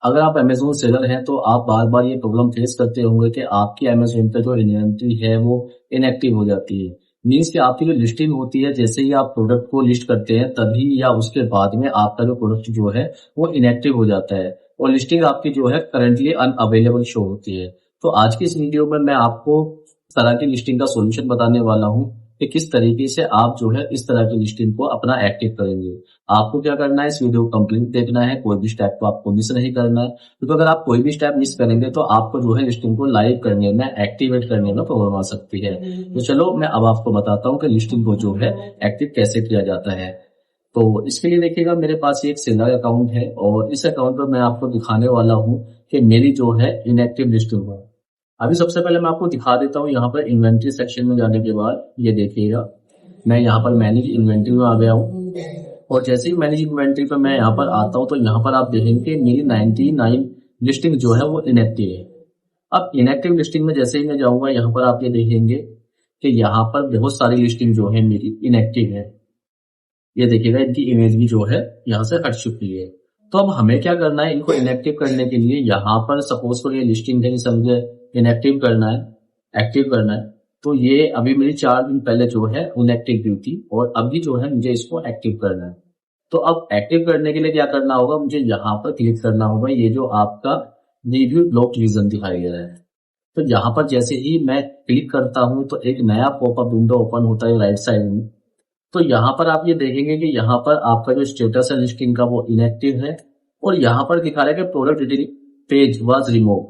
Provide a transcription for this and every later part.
अगर आप Amazon seller हैं तो आप बार-बार ये प्रॉब्लम फेस करते होंगे कि आपकी अमेज़न पे जो इन्वेंटरी है वो इनएक्टिव हो जाती है। मीन्स कि आपकी जो लिस्टिंग होती है जैसे ही आप प्रोडक्ट को लिस्ट करते हैं तभी या उसके बाद में आपका जो प्रोडक्ट जो है वो इनएक्टिव हो जाता है और लिस्टिंग आपकी जो है करंटली अनअवेलेबल शो होती है। तो आज की इस वीडियो में मैं आपको इस तरह की लिस्टिंग का सॉल्यूशन बताने वाला हूँ कि किस तरीके से आप जो है इस तरह की लिस्टिंग को अपना एक्टिव करेंगे। आपको क्या करना है, इस वीडियो को कंप्लीट देखना है, कोई भी स्टेप को आपको मिस नहीं करना है, क्योंकि अगर आप कोई भी स्टेप मिस करेंगे तो आपको जो है लिस्टिंग को लाइव करने में, एक्टिवेट करने में प्रॉब्लम आ सकती है। तो चलो मैं अब आपको बताता हूँ कि लिस्टिंग को जो है एक्टिव कैसे किया जाता है। तो इसके लिए देखिएगा मेरे पास एक सेलर अकाउंट है और इस अकाउंट पर मैं आपको दिखाने वाला हूँ कि मेरी जो है इनएक्टिव लिस्टिंग है। अभी सबसे पहले मैं आपको दिखा देता हूँ, यहाँ पर इन्वेंट्री सेक्शन में जाने के बाद ये देखिएगा मैं यहाँ पर मैनेज इन्वेंट्री में आ गया हूँ और जैसे ही मैनेज इन्वेंट्री पर मैं यहाँ पर आता हूँ तो यहाँ पर आप देखेंगे मेरी 99 लिस्टिंग जो है वो इनएक्टिव है। अब इनएक्टिव लिस्टिंग में जैसे ही मैं जाऊंगा यहाँ पर आप ये देखेंगे कि यहाँ पर बहुत सारी लिस्टिंग जो है मेरी इनएक्टिव है। ये देखिएगा इनकी इमेज भी जो है यहाँ से हट चुकी है। तो अब हमें क्या करना है, इनको इनएक्टिव करने के लिए यहाँ पर सपोज करो ये लिस्टिंग है, समझे इनएक्टिव करना है, एक्टिव करना है। तो ये अभी मेरी 4 दिन पहले जो है इनएक्टिव ड्यू थी और अभी जो है मुझे इसको एक्टिव करना है। तो अब एक्टिव करने के लिए क्या करना होगा, मुझे यहाँ पर क्लिक करना होगा, ये जो आपका रिव्यू ब्लॉक रीजन दिखाई दे रहा है। तो यहाँ पर जैसे ही मैं क्लिक करता हूँ तो एक नया पॉपअप विंडो ओपन होता है राइट साइड में। तो यहाँ पर आप ये देखेंगे कि यहाँ पर आपका जो स्टेटस है लिस्टिंग का वो इनएक्टिव है और यहाँ पर दिखा रहा है कि product detail page was remove.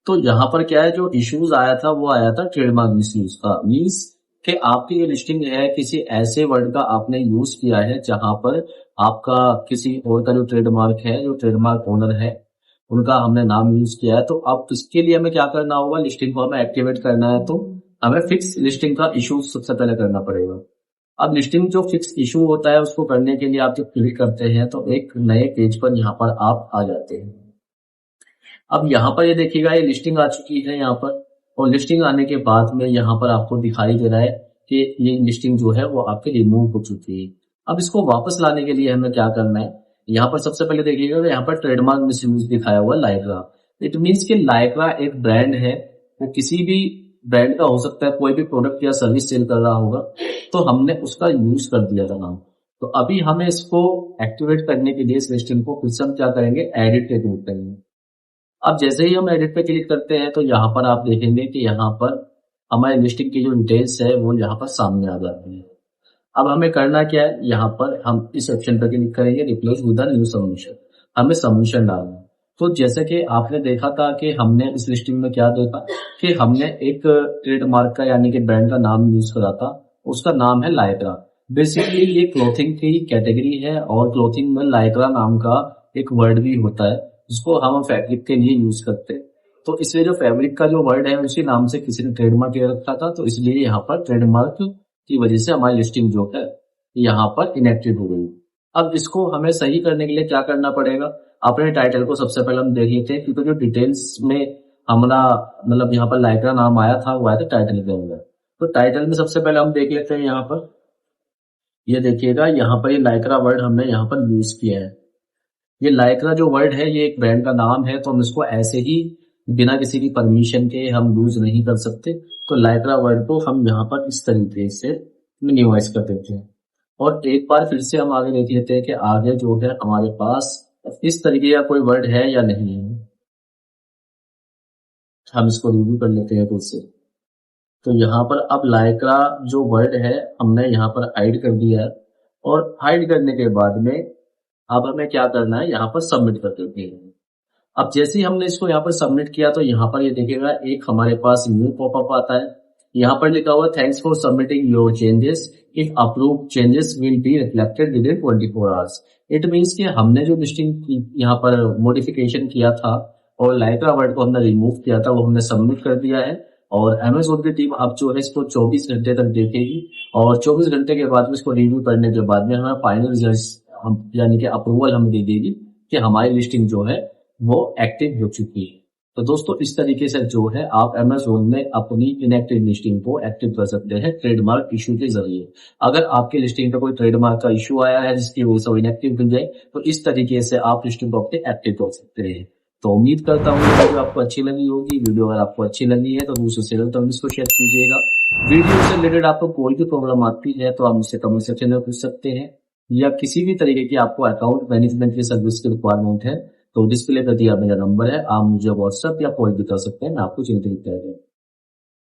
तो यहाँ पर क्या है, जो इश्यूज आया था वो आया था ट्रेडमार्क मिसयूज का। मीन्स कि आपकी ये लिस्टिंग है किसी ऐसे वर्ड का आपने यूज किया है जहां पर आपका किसी और का जो ट्रेडमार्क है, जो ट्रेडमार्क ओनर है उनका हमने नाम यूज किया है। तो अब इसके लिए हमें क्या करना होगा, लिस्टिंग को हमें एक्टिवेट करना है तो हमें फिक्स लिस्टिंग का इशू सबसे पहले करना पड़ेगा। अब लिस्टिंग जो फिक्स इशू होता है उसको करने के लिए आप जब क्लिक करते हैं तो एक नए पेज पर यहाँ पर आप आ जाते हैं। अब यहाँ पर ये देखिएगा ये लिस्टिंग आ चुकी है यहाँ पर, और लिस्टिंग आने के बाद में यहाँ पर आपको दिखाई दे रहा है कि ये लिस्टिंग जो है वो आपकी रिमूव हो चुकी है। अब इसको वापस लाने के लिए हमें क्या करना है, यहाँ पर सबसे पहले देखिएगा यहाँ पर ट्रेडमार्क मिसयूज दिखाया हुआ लाइक्रा। इट मीन्स कि लाइक्रा एक ब्रांड है, वो किसी भी ब्रांड का हो सकता है, कोई भी प्रोडक्ट या सर्विस सेल कर रहा होगा तो हमने उसका यूज कर दिया था नाम। तो अभी हमें इसको एक्टिवेट करने के लिए इस लिस्टिंग को फिर से हम क्या करेंगे, एडिट के क्लिक करेंगे। अब जैसे ही हम एडिट पे क्लिक करते हैं तो यहाँ पर आप देखेंगे कि यहाँ पर हमारी लिस्टिंग की जो डिटेल्स है वो यहाँ पर सामने आ जाती है। अब हमें करना क्या है, यहाँ पर हम इस ऑप्शन पर क्लिक करेंगे रिप्लेस विद न्यू सबमिशन। हमें सबमिशन डालना है। तो जैसे कि आपने देखा था कि हमने इस लिस्टिंग में क्या देखा कि हमने एक ट्रेडमार्क का यानी कि ब्रांड का नाम यूज करा था, उसका नाम है लाइक्रा। बेसिकली ये क्लोथिंग की कैटेगरी है और क्लोथिंग में लाइक्रा नाम का एक वर्ड भी होता है जिसको हम फैब्रिक के लिए यूज करते हैं। तो इसलिए जो फैब्रिक का जो वर्ड है उसी नाम से किसी ने ट्रेडमार्क ले रखा था, तो इसलिए यहाँ पर ट्रेडमार्क की वजह से हमारी लिस्टिंग जो है यहाँ पर इनएक्टिव हो गई। अब इसको हमें सही करने के लिए क्या करना पड़ेगा, अपने टाइटल को सबसे पहले हम देख लेते हैं, क्योंकि जो डिटेल्स में हमारा मतलब यहाँ पर लाइक्रा नाम आया था वो आया था टाइटल के अंदर। तो टाइटल में सबसे पहले हम देख लेते हैं, यहाँ पर ये देखिएगा यहाँ पर ये लाइक्रा वर्ड हमने यहाँ पर यूज किया है। ये लाइक्रा जो वर्ड है ये एक ब्रांड का नाम है, तो हम इसको ऐसे ही बिना किसी की परमिशन के हम यूज नहीं कर सकते। तो लाइक्रा वर्ड को हम यहाँ पर इस तरीके से मिनिमाइज कर देते हैं और एक बार फिर से हम आगे देख लेते हैं कि आगे जो है हमारे पास इस तरीके का कोई वर्ड है या नहीं है। हम इसको रिव्यू कर लेते हैं फिर से। तो यहाँ पर अब लाइक्रा जो वर्ड है हमने यहाँ पर हाइड कर दिया है और हाइड करने के बाद में अब हमें क्या करना है, यहाँ पर सबमिट कर देते हैं। अब जैसे ही हमने इसको यहाँ पर सबमिट किया तो यहाँ पर ये देखिएगा एक हमारे पास न्यू पॉपअप आता है। यहाँ पर लिखा हुआ thanks for submitting your changes, if approve changes will be reflected with in 24 hours. It means कि हमने जो लिस्टिंग यहाँ पर मॉडिफिकेशन किया था और लाइक्रा वर्ड को हमने रिमूव किया था वो हमने सबमिट कर दिया है और अमेज़न की टीम अब जो है इसको 24 घंटे तक देखेगी और 24 घंटे के बाद में इसको रिव्यू करने के बाद में हमें फाइनल रिजल्ट यानी कि अप्रूवल हमें दे देगी कि हमारी लिस्टिंग जो है वो एक्टिव हो चुकी है। तो दोस्तों इस तरीके से जो है आप अमेज़न में अपनी इनएक्टिव लिस्टिंग को एक्टिव कर सकते हैं ट्रेडमार्क इशू के जरिए। अगर आपकी लिस्टिंग पे कोई ट्रेडमार्क का इशू आया है जिसकी वजह से इनएक्टिव हो जाए तो इस तरीके से आप लिस्टिंग को अपने एक्टिव कर सकते हैं। तो उम्मीद करता हूँ ये वीडियो आपको अच्छी लगी होगी। वीडियो अगर आपको अच्छी लगी है तो दूसरों से तो इसको शेयर कीजिएगा। वीडियो से रिलेटेड आपको कोई भी प्रॉब्लम आती है तो आप मुझसे कमेंट सेक्शन में पूछ सकते हैं, या किसी भी तरीके की आपको अकाउंट मैनेजमेंट की सर्विस की रिक्वायरमेंट है तो डिस्प्ले पर दिया मेरा नंबर है, आप मुझे व्हाट्सएप या कॉल भी कर सकते हैं, मैं आपको चिंतित कर दूँ।